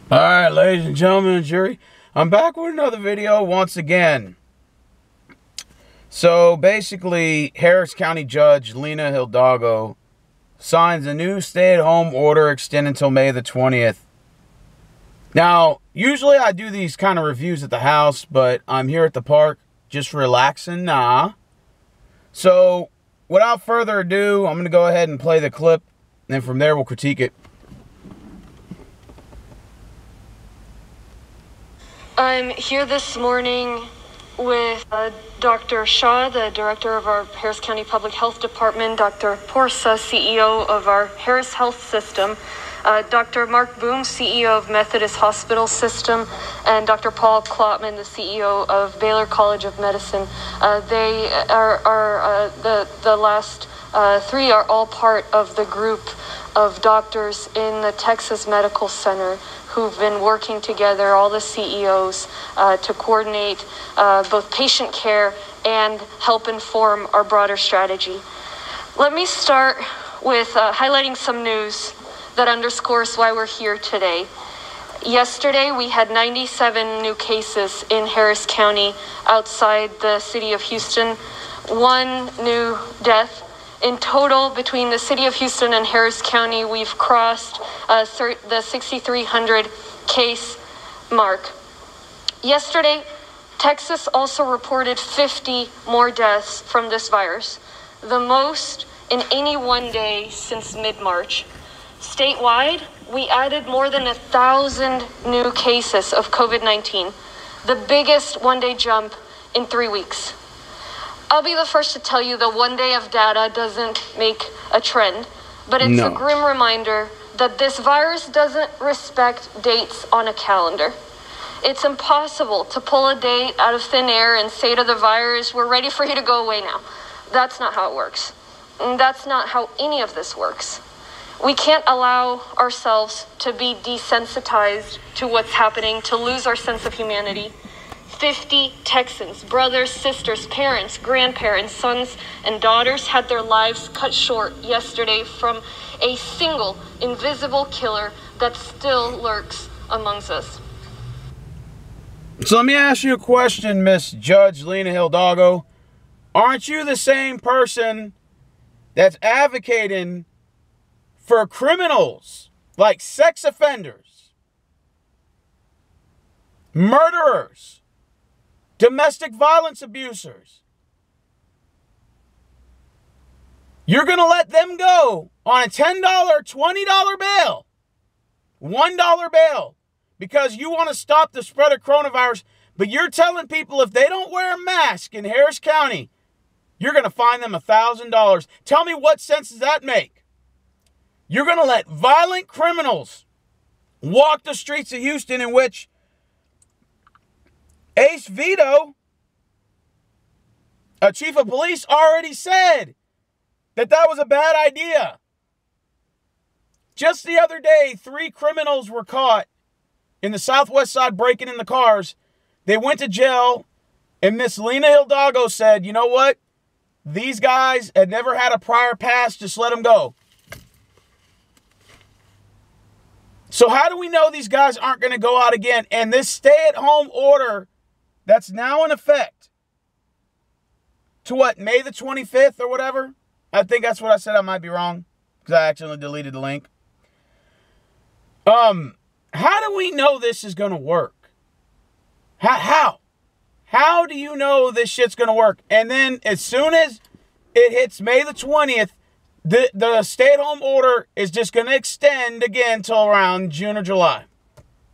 All right, ladies and gentlemen and jury, I'm back with another video once again. So basically, Harris County Judge Lina Hidalgo signs a new stay-at-home order extended until May the 20th. Now, usually I do these kind of reviews at the house, but I'm here at the park just relaxing now. So, without further ado, I'm going to go ahead and play the clip, and from there we'll critique it. I'm here this morning with Dr. Shaw, the director of our Harris County Public Health Department, Dr. Porsa, CEO of our Harris Health System, Dr. Mark Boom, CEO of Methodist Hospital System, and Dr. Paul Klotman, the CEO of Baylor College of Medicine. They are the last three are all part of the group of doctors in the Texas Medical Center who've been working together, all the CEOs, to coordinate both patient care and help inform our broader strategy. Let me start with highlighting some news that underscores why we're here today. Yesterday, we had 97 new cases in Harris County outside the city of Houston, one new death. In total, between the city of Houston and Harris County, we've crossed the 6,300 case mark. Yesterday, Texas also reported 50 more deaths from this virus, the most in any one day since mid-March. Statewide, we added more than 1,000 new cases of COVID-19, the biggest one-day jump in 3 weeks. I'll be the first to tell you that one day of data doesn't make a trend, but it's a grim reminder that this virus doesn't respect dates on a calendar. It's impossible to pull a date out of thin air and say to the virus, we're ready for you to go away now. That's not how it works. And that's not how any of this works. We can't allow ourselves to be desensitized to what's happening, to lose our sense of humanity. 50 Texans, brothers, sisters, parents, grandparents, sons, and daughters had their lives cut short yesterday from a single invisible killer that still lurks amongst us. So let me ask you a question, Miss Judge Lina Hidalgo. Aren't you the same person that's advocating for criminals like sex offenders, murderers, domestic violence abusers? You're going to let them go on a $10, $20 bail, $1 bail, because you want to stop the spread of coronavirus, but you're telling people if they don't wear a mask in Harris County, you're going to fine them $1,000. Tell me, what sense does that make? You're going to let violent criminals walk the streets of Houston, in which Ace Vito, a chief of police, already said that that was a bad idea. Just the other day, 3 criminals were caught in the Southwest Side breaking in the cars. They went to jail, and Miss Lina Hidalgo said, you know what? These guys had never had a prior past, just let them go. So how do we know these guys aren't going to go out again? And this stay-at-home order that's now in effect to what, May the 25th or whatever? I think that's what I said. I might be wrong because I accidentally deleted the link. How do we know this is going to work? How? How do you know this shit's going to work? And then as soon as it hits May the 20th, the stay-at-home order is just going to extend again till around June or July.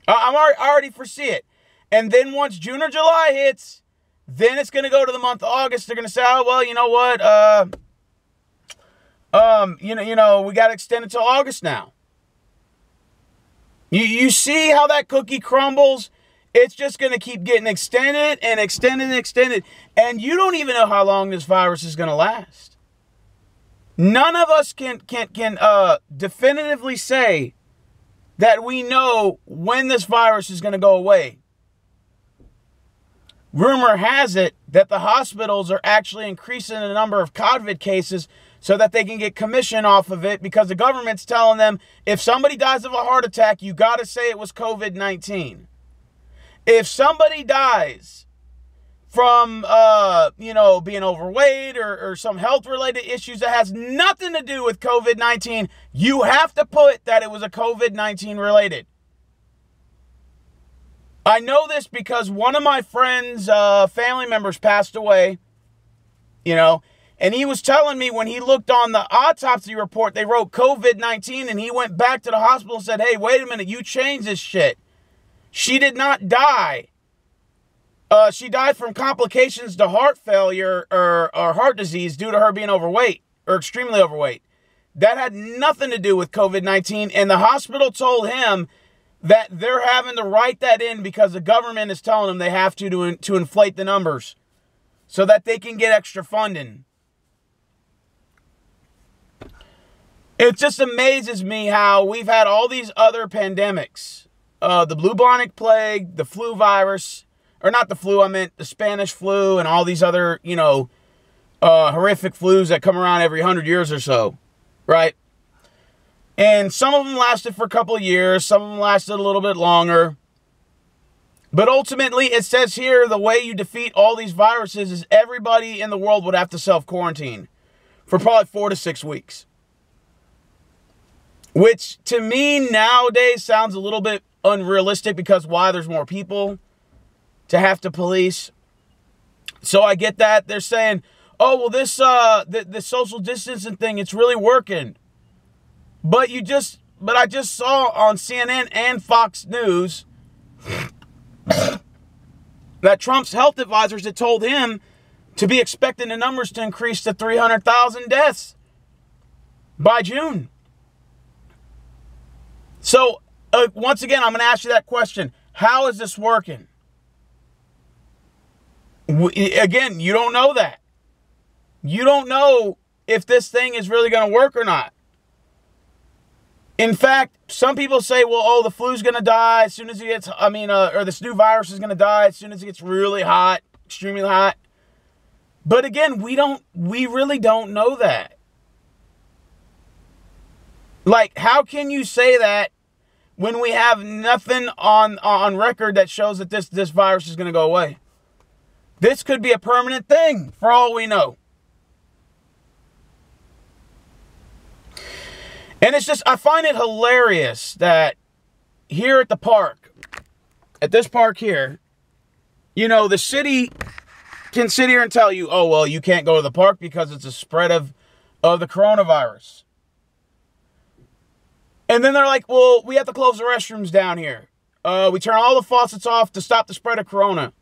I already foresee it. And then once June or July hits, then it's going to go to the month of August. They're going to say, oh, well, you know what? We got to extend it till August now. You see how that cookie crumbles? It's just going to keep getting extended and extended and extended. And you don't even know how long this virus is going to last. None of us can definitively say that we know when this virus is going to go away. Rumor has it that the hospitals are actually increasing the number of COVID cases so that they can get commission off of it, because the government's telling them if somebody dies of a heart attack, you got to say it was COVID-19. If somebody dies from, being overweight or some health-related issues that has nothing to do with COVID-19, you have to put that it was a COVID-19 related. I know this because one of my friends' family members passed away, and he was telling me when he looked on the autopsy report, they wrote COVID-19, and he went back to the hospital and said, hey, wait a minute, you changed this shit. She did not die. She died from complications to heart failure or heart disease due to her being overweight or extremely overweight. That had nothing to do with COVID-19, and the hospital told him that they're having to write that in because the government is telling them they have to inflate the numbers so that they can get extra funding. It just amazes me how we've had all these other pandemics. The bubonic plague, the flu virus, or not the flu, I meant the Spanish flu and all these other, horrific flus that come around every 100 years or so, right? And some of them lasted for a couple of years, some of them lasted a little bit longer. But ultimately, it says here, the way you defeat all these viruses is everybody in the world would have to self-quarantine for probably 4 to 6 weeks. Which, to me, nowadays sounds a little bit unrealistic because why? There's more people to have to police. So I get that. They're saying, oh, well, this the social distancing thing, it's really working. But I just saw on CNN and Fox News that Trump's health advisors had told him to be expecting the numbers to increase to 300,000 deaths by June. So, once again, I'm going to ask you that question. How is this working? Again, you don't know that. You don't know if this thing is really going to work or not. In fact, some people say, well, oh, the flu's going to die as soon as it gets, or this new virus is going to die as soon as it gets really hot, extremely hot. But again, we really don't know that. Like, how can you say that when we have nothing on record that shows that this virus is going to go away? This could be a permanent thing, for all we know. And it's just, I find it hilarious that here at the park, at this park here, the city can sit here and tell you, oh, well, you can't go to the park because it's a spread of the coronavirus. And then they're like, well, we have to close the restrooms down here. We turn all the faucets off to stop the spread of corona.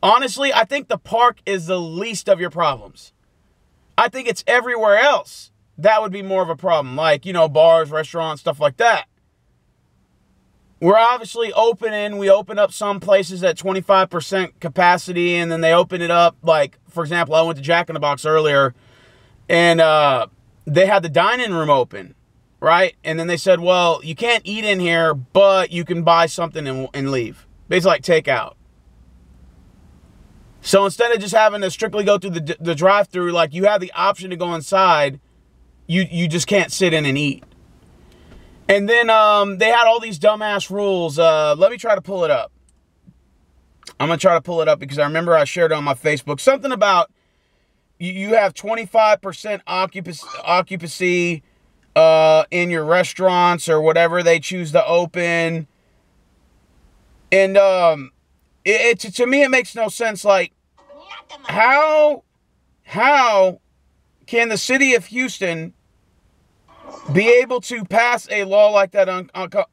Honestly, I think the park is the least of your problems. I think it's everywhere else that would be more of a problem. Like, bars, restaurants, stuff like that. We're obviously we open up some places at 25% capacity, and then they open it up. Like, for example, I went to Jack in the Box earlier, and they had the dining room open, right? And then they said, well, you can't eat in here, but you can buy something and leave. Basically like takeout. So instead of just having to strictly go through the drive-thru, like, you have the option to go inside, you just can't sit in and eat. And then they had all these dumbass rules. Let me try to pull it up. I'm going to try to pull it up because I remember I shared it on my Facebook. Something about you have 25% occupancy in your restaurants or whatever they choose to open. And to me, it makes no sense. Like, how can the city of Houston be able to pass a law like that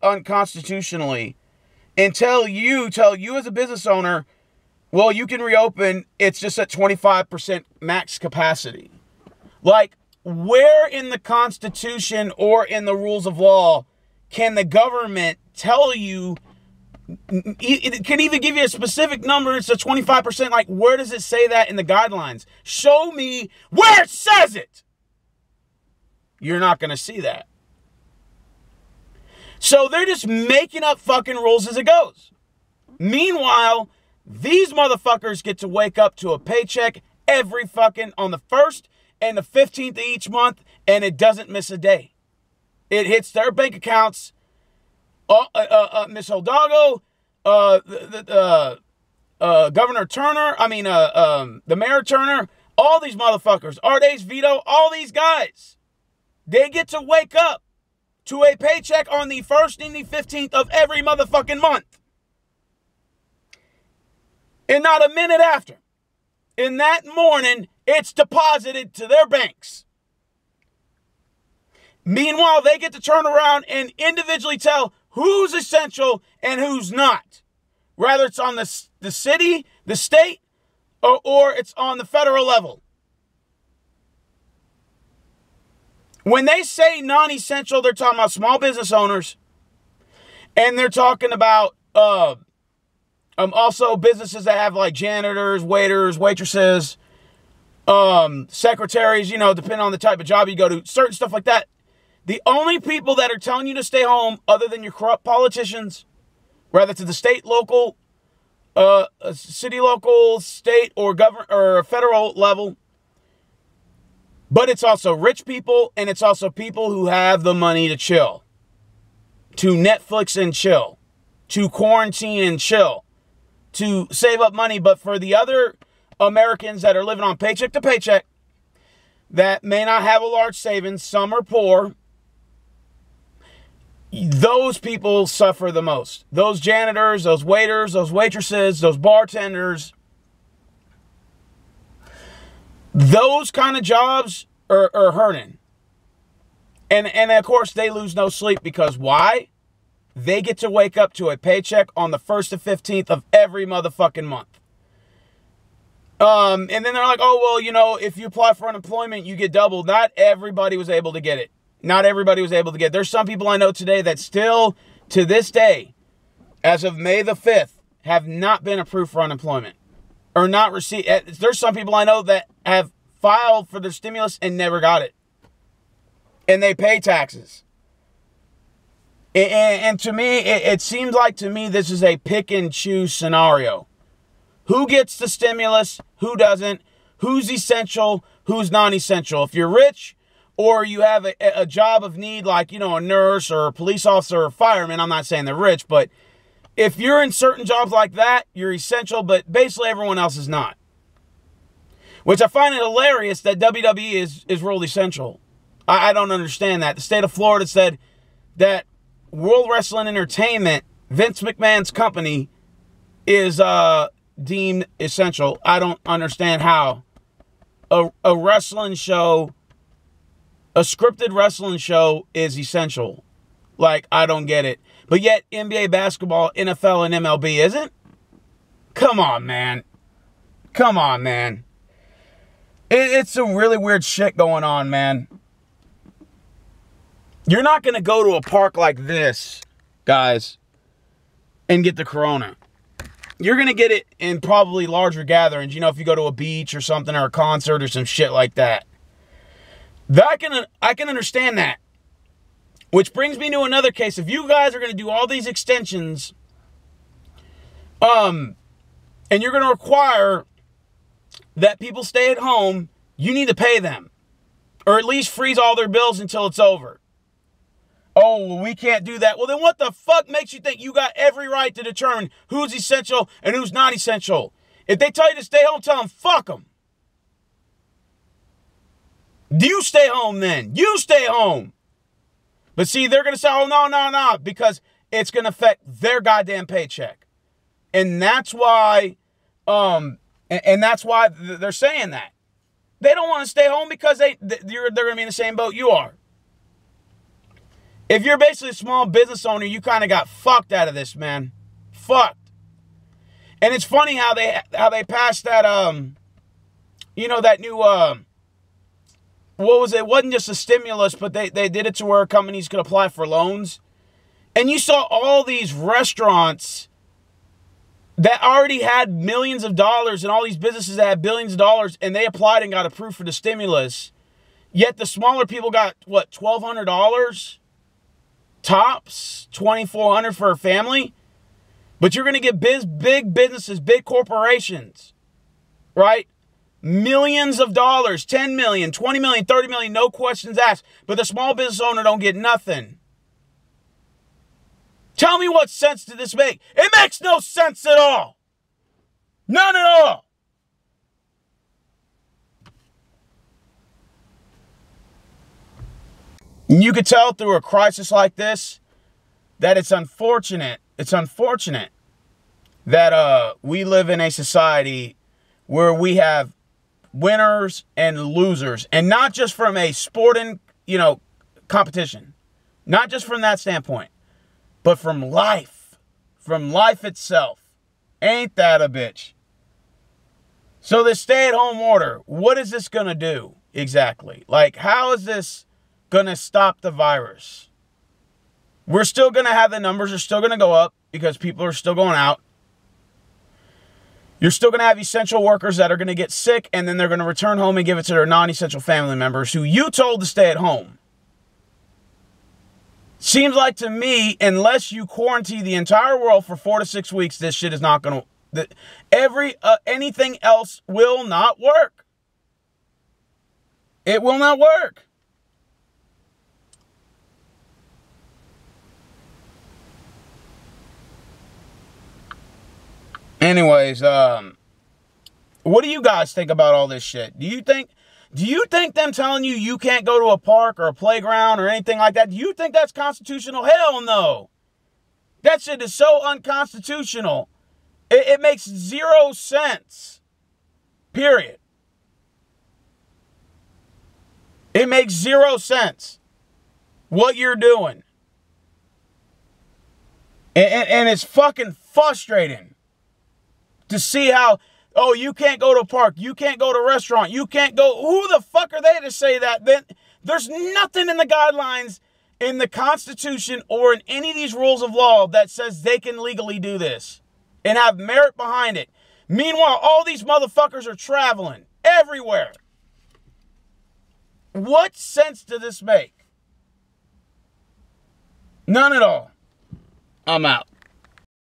unconstitutionally and tell you as a business owner, well, you can reopen, it's just at 25% max capacity? Like, where in the Constitution or in the rules of law can the government tell you, it can even give you a specific number, it's a 25%, like, where does it say that in the guidelines? Show me where it says it. You're not going to see that. So they're just making up fucking rules as it goes. Meanwhile, these motherfuckers get to wake up to a paycheck every fucking, on the 1st and the 15th of each month, and it doesn't miss a day. It hits their bank accounts. Miss Hidalgo, Governor Turner, the Mayor Turner, all these motherfuckers, Ardace Vito, all these guys, they get to wake up to a paycheck on the 1st and the 15th of every motherfucking month. And not a minute after, in that morning, it's deposited to their banks. Meanwhile, they get to turn around and individually tell who's essential and who's not. Whether it's on the city, the state, or it's on the federal level. When they say non-essential, they're talking about small business owners. And they're talking about also businesses that have like janitors, waiters, waitresses, secretaries, depending on the type of job you go to, certain stuff like that. The only people that are telling you to stay home, other than your corrupt politicians, whether it's at the state, local, city, local, state, or government or federal level, but it's also rich people, and it's also people who have the money to chill, to Netflix and chill, to quarantine and chill, to save up money. But for the other Americans that are living on paycheck to paycheck, that may not have a large savings, some are poor, those people suffer the most. Those janitors, those waiters, those waitresses, those bartenders, those kind of jobs are hurting. And of course, they lose no sleep because why? They get to wake up to a paycheck on the 1st to 15th of every motherfucking month. And then they're like, oh, well, if you apply for unemployment, you get double. Not everybody was able to get it. Not everybody was able to get it. There's some people I know today that still, to this day, as of May the 5th, have not been approved for unemployment. Or not received. There's some people I know that have filed for their stimulus and never got it. And they pay taxes. And to me, it seems like to me this is a pick and choose scenario. Who gets the stimulus? Who doesn't? Who's essential? Who's non-essential? If you're rich or you have a job of need like, a nurse or a police officer or a fireman, I'm not saying they're rich, but if you're in certain jobs like that, you're essential, but basically everyone else is not. Which I find it hilarious that WWE is ruled essential. I don't understand that. The state of Florida said that World Wrestling Entertainment, Vince McMahon's company, is deemed essential. I don't understand how a wrestling show, a scripted wrestling show, is essential. Like, I don't get it. But yet, NBA basketball, NFL, and MLB isn't? Come on, man. Come on, man. It's some really weird shit going on, man. You're not going to go to a park like this, guys, and get the corona. You're going to get it in probably larger gatherings. If you go to a beach or something or a concert or some shit like that. I can understand that. Which brings me to another case. If you guys are going to do all these extensions, and you're going to require that people stay at home, you need to pay them. Or at least freeze all their bills until it's over. Oh, well, we can't do that. Well, then what the fuck makes you think you got every right to determine who's essential and who's not essential? If they tell you to stay home, tell them, fuck them. You stay home then. You stay home. But see, they're going to say, oh, no, because it's going to affect their goddamn paycheck. And that's why, they're saying that. They don't want to stay home because they're going to be in the same boat you are. If you're basically a small business owner, you kind of got fucked out of this, man. Fucked. And it's funny how they passed that, that new, what was it? It wasn't just a stimulus, but they did it to where companies could apply for loans. And you saw all these restaurants that already had millions of dollars and all these businesses that had billions of dollars, and they applied and got approved for the stimulus. Yet the smaller people got, what, $1,200? Tops, $2,400 for a family. But you're going to get big businesses, big corporations, right? millions of dollars, 10 million, 20 million, 30 million, no questions asked. But the small business owner don't get nothing. Tell me what sense did this make? It makes no sense at all. None at all. And you could tell through a crisis like this that it's unfortunate. It's unfortunate that we live in a society where we have winners and losers, and not just from a sporting, competition, not just from that standpoint, but from life itself. Ain't that a bitch? So this stay-at-home order, what is this gonna do exactly? Like, how is this gonna stop the virus? We're still gonna have the numbers are still gonna go up because people are still going out. You're still going to have essential workers that are going to get sick, and then they're going to return home and give it to their non-essential family members who you told to stay at home. Seems like to me, unless you quarantine the entire world for 4 to 6 weeks, this shit is not going to... anything else will not work. It will not work. Anyways, what do you guys think about all this shit? Do you think them telling you can't go to a park or a playground or anything like that, do you think that's constitutional? Hell no. That shit is so unconstitutional. It makes zero sense. Period. It makes zero sense what you're doing. And it's fucking frustrating to see how, oh, you can't go to a park, you can't go to a restaurant, you can't go. Who the fuck are they to say that? Then there's nothing in the guidelines, in the Constitution, or in any of these rules of law that says they can legally do this and have merit behind it. Meanwhile, all these motherfuckers are traveling everywhere. What sense does this make? None at all. I'm out.